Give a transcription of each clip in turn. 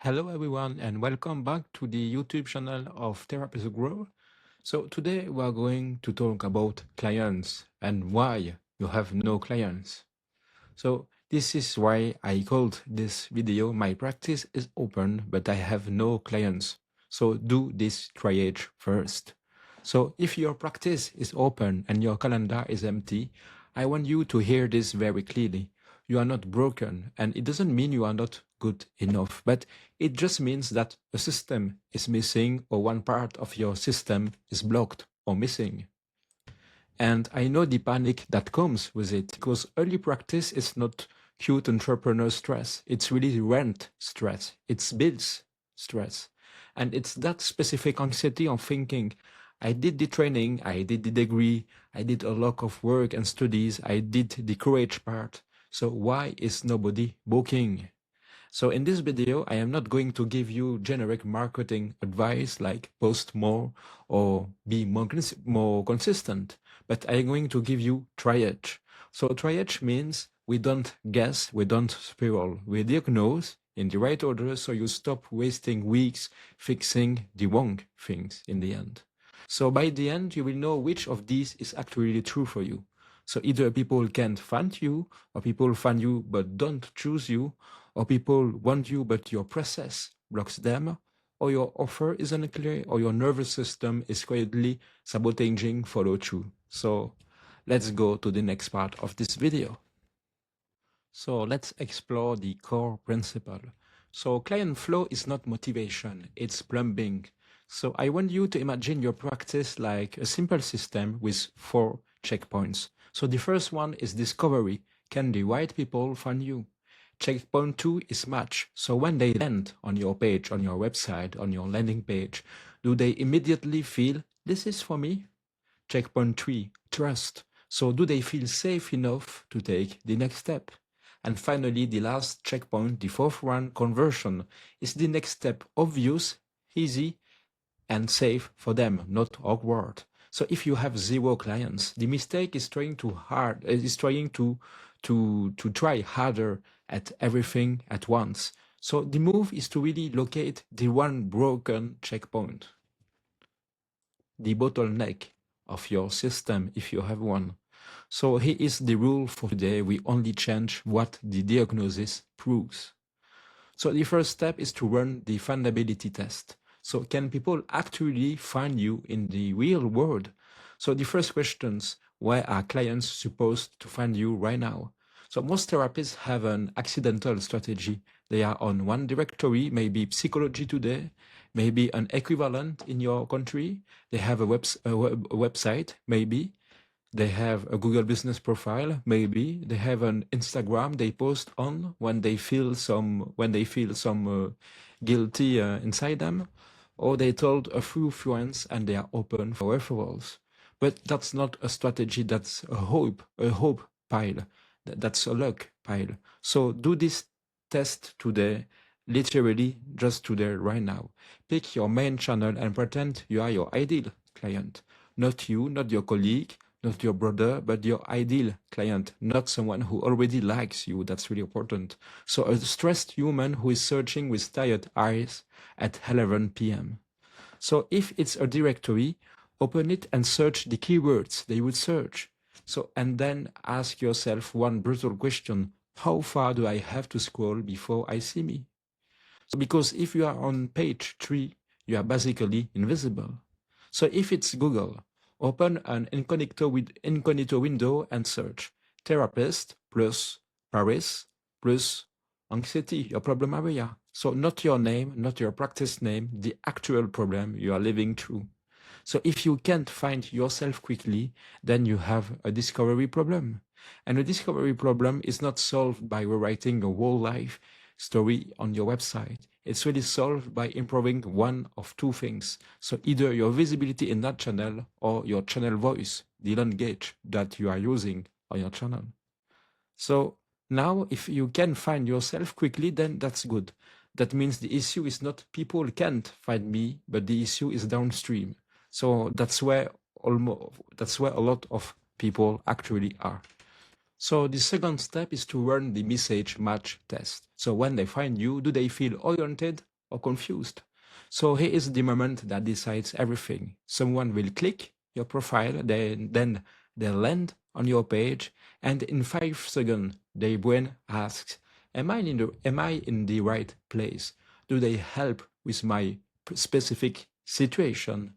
Hello everyone and welcome back to the YouTube channel of Therapist Grow. So today we are going to talk about clients and why you have no clients. So this is why I called this video My Practice is Open but I have no clients. So do this triage first. So if your practice is open and your calendar is empty, I want you to hear this very clearly. You are not broken, and it doesn't mean you are not good enough, but it just means that a system is missing or one part of your system is blocked or missing. And I know the panic that comes with it because early practice is not cute entrepreneur stress. It's really rent stress. It's bills stress. And it's that specific anxiety of thinking, I did the training, I did the degree, I did a lot of work and studies, I did the courage part. So why is nobody booking? So in this video, I am not going to give you generic marketing advice like post more or be more consistent, but I'm going to give you triage. So triage means we don't guess, we don't spiral, we diagnose in the right order so you stop wasting weeks fixing the wrong things in the end. So by the end, you will know which of these is actually true for you. So either people can't find you, or people find you but don't choose you, or people want you but your process blocks them, or your offer is unclear, or your nervous system is quietly sabotaging follow-through. So let's go to the next part of this video. So let's explore the core principle. So client flow is not motivation, it's plumbing. So I want you to imagine your practice like a simple system with 4 checkpoints. So the first one is discovery. Can the right people find you? Checkpoint 2 is match. So when they land on your page, on your website, on your landing page, do they immediately feel this is for me? Checkpoint 3, trust. So do they feel safe enough to take the next step? And finally, the last checkpoint, the fourth one, conversion. Is the next step obvious, easy, and safe for them, not awkward? So if you have 0 clients, the mistake is trying to try harder at everything at once. So the move is to really locate the one broken checkpoint, the bottleneck of your system if you have one. So here is the rule for today. We only change what the diagnosis proves. So the first step is to run the findability test. So can people actually find you in the real world? So the first questions, why are clients supposed to find you right now? So most therapists have an accidental strategy. They are on one directory, maybe Psychology Today, maybe an equivalent in your country. They have a website, maybe. They have a Google business profile, maybe. They have an Instagram they post on when they feel some guilty inside them, or they told a few friends and they are open for referrals. But that's not a strategy. That's a hope pile. That's a luck pile. So do this test today, literally just today, right now. Pick your main channel and pretend you are your ideal client. Not you, not your colleague, not your brother, but your ideal client, not someone who already likes you. That's really important. So a stressed human who is searching with tired eyes at 11 p.m. So if it's a directory, open it and search the keywords they would search. So, and then ask yourself one brutal question: how far do I have to scroll before I see me? So because if you are on page 3, you are basically invisible. So if it's Google, open an incognito window and search therapist plus Paris plus anxiety, your problem area. So not your name, not your practice name, the actual problem you are living through. So if you can't find yourself quickly, then you have a discovery problem. And a discovery problem is not solved by rewriting a whole life story on your website. It's really solved by improving one of 2 things. So either your visibility in that channel or your channel voice, the language that you are using on your channel. So now if you can find yourself quickly, then that's good. That means the issue is not people can't find me, but the issue is downstream. So that's where a lot of people actually are. So the second step is to run the message match test. So when they find you, do they feel oriented or confused? So here is the moment that decides everything. Someone will click your profile, then they land on your page, and in 5 seconds, their brain asks, am I in the right place? Do they help with my specific situation?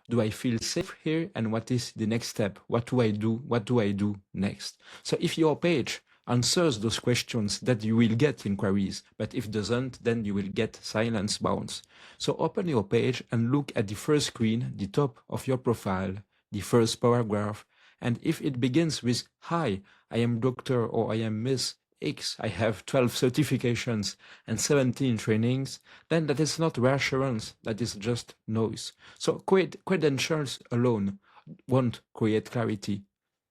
Do I feel safe here? And what is the next step? What do I do? What do I do next? So if your page answers those questions, that you will get inquiries, but if it doesn't, then you will get silence bounce. So open your page and look at the first screen, the top of your profile, the first paragraph, and if it begins with, hi, I am Dr. or I am Miss X, I have 12 certifications and 17 trainings, then that is not reassurance, that is just noise. So credentials alone won't create clarity,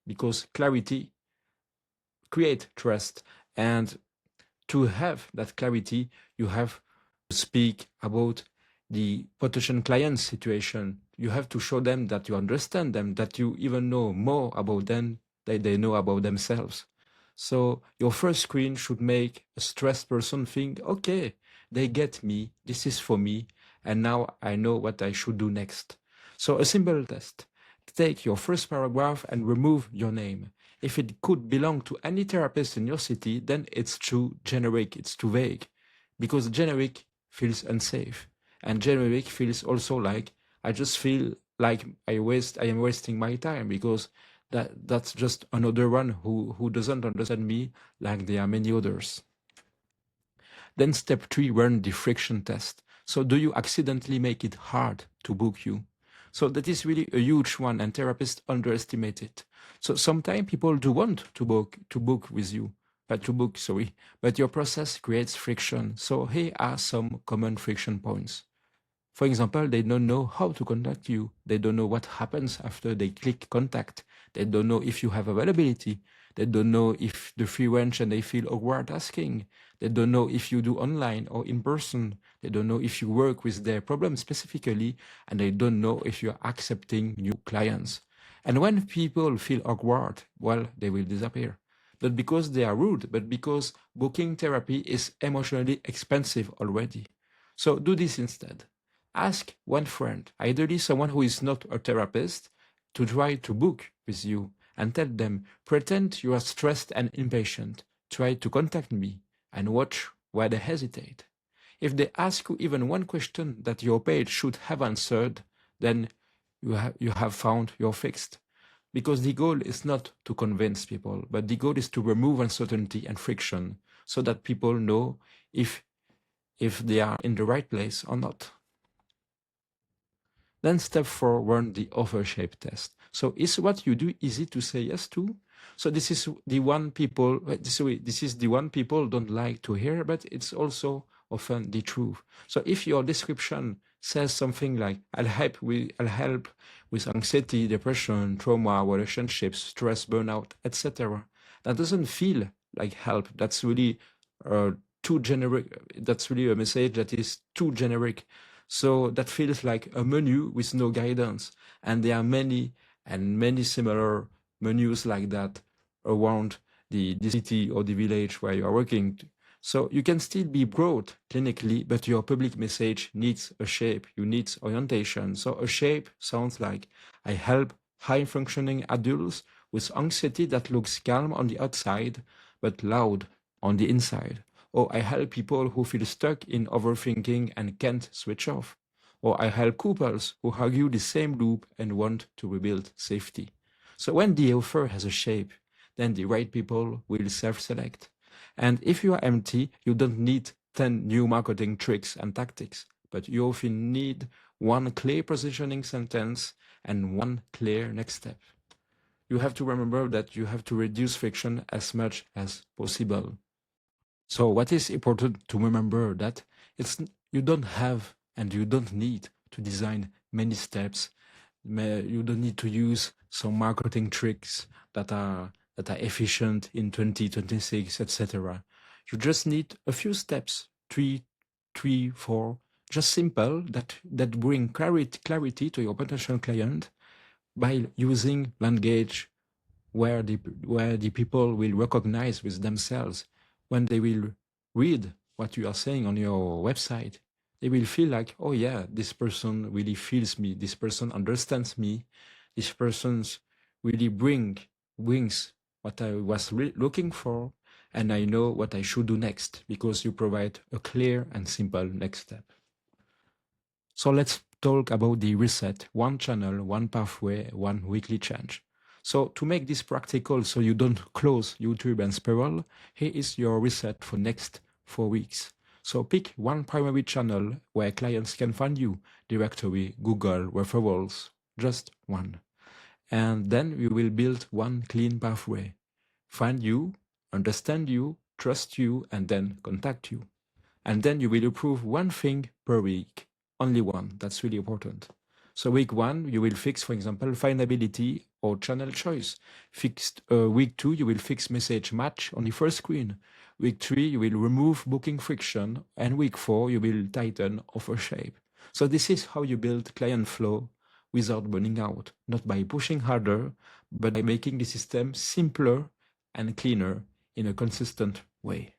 because clarity creates trust. And to have that clarity, you have to speak about the potential client situation. You have to show them that you understand them, that you even know more about them than they know about themselves. So your first screen should make a stressed person think, okay, they get me, this is for me, and now I know what I should do next. So a simple test. Take your first paragraph and remove your name. If it could belong to any therapist in your city, then it's too generic, it's too vague. Because generic feels unsafe. And generic feels also like, I just feel like I am wasting my time, because that's just another one who doesn't understand me like there are many others. Then step 3, run the friction test. So do you accidentally make it hard to book you? So that is really a huge one, and therapists underestimate it. So sometimes people do want to book with you, but your process creates friction. So here are some common friction points. For example, they don't know how to contact you. They don't know what happens after they click contact. They don't know if you have availability. They don't know if the free range and they feel awkward asking. They don't know if you do online or in person. They don't know if you work with their problem specifically, and they don't know if you're accepting new clients. And when people feel awkward, well, they will disappear. Not because they are rude, but because booking therapy is emotionally expensive already. So do this instead. Ask one friend, ideally someone who is not a therapist, to try to book with you, and tell them, pretend you are stressed and impatient. Try to contact me, and watch why they hesitate. If they ask you even one question that your page should have answered, then you have found you're fixed. Because the goal is not to convince people, but the goal is to remove uncertainty and friction, so that people know if they are in the right place or not. Then step 4, run the offer shape test. So is what you do easy to say yes to? So this is the one people don't like to hear, but it's also often the truth. So if your description says something like, I'll help with anxiety, depression, trauma, relationships, stress, burnout, etc., that doesn't feel like help. That's really too generic. That's really a message that is too generic. So that feels like a menu with no guidance. And there are many and many similar menus like that around the city or the village where you are working. So you can still be broad clinically, but your public message needs a shape. You need orientation. So a shape sounds like, I help high functioning adults with anxiety that looks calm on the outside, but loud on the inside. Or I help people who feel stuck in overthinking and can't switch off. Or I help couples who argue the same loop and want to rebuild safety. So when the offer has a shape, then the right people will self-select. And if you are empty, you don't need 10 new marketing tricks and tactics, but you often need one clear positioning sentence and one clear next step. You have to remember that you have to reduce friction as much as possible. So what is important to remember that you don't have and you don't need to design many steps. You don't need to use some marketing tricks that are efficient in 2026, etc. You just need a few steps, three, four, just simple that bring clarity to your potential client by using language where the people will recognize with themselves when they will read what you are saying on your website. They will feel like, oh yeah, this person really feels me, this person understands me, this person's really brings what I was looking for, and I know what I should do next because you provide a clear and simple next step. So let's talk about the reset, one channel, one pathway, one weekly change. So to make this practical so you don't close YouTube and spiral, here is your reset for next 4 weeks. So pick one primary channel where clients can find you, directory, Google, referrals, just one. And then you will build one clean pathway. Find you, understand you, trust you, and then contact you. And then you will improve one thing per week, only one. That's really important. So week 1, you will fix, for example, findability or channel choice. Week 2, you will fix message match on the first screen. Week 3, you will remove booking friction. And week 4, you will tighten offer shape. So this is how you build client flow without burning out, not by pushing harder, but by making the system simpler and cleaner in a consistent way.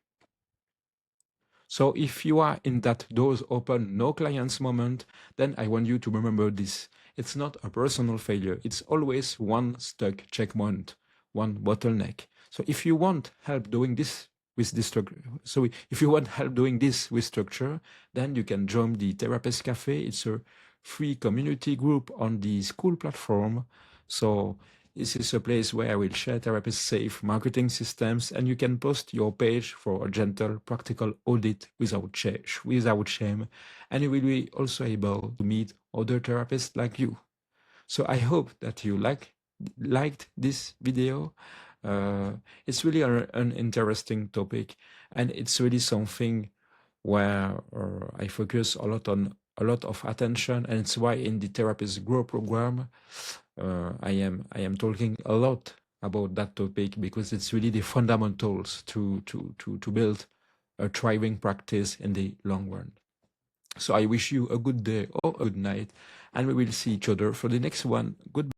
So if you are in that doors open, no clients moment, then I want you to remember this. It's not a personal failure. It's always one stuck checkpoint, one bottleneck. So if you want help doing this with this structure, so if you want help doing this with structure, then you can join the Therapist Cafe. It's a free community group on the school platform. So this is a place where I will share therapist safe marketing systems, and you can post your page for a gentle, practical audit without shame. And you will be also able to meet other therapists like you. So I hope that you liked this video. It's really an interesting topic, and it's really something where I focus a lot of attention, and it's why in the Therapist Grow program, I am talking a lot about that topic because it's really the fundamentals to build a thriving practice in the long run. So I wish you a good day or a good night, and we will see each other for the next one. Goodbye.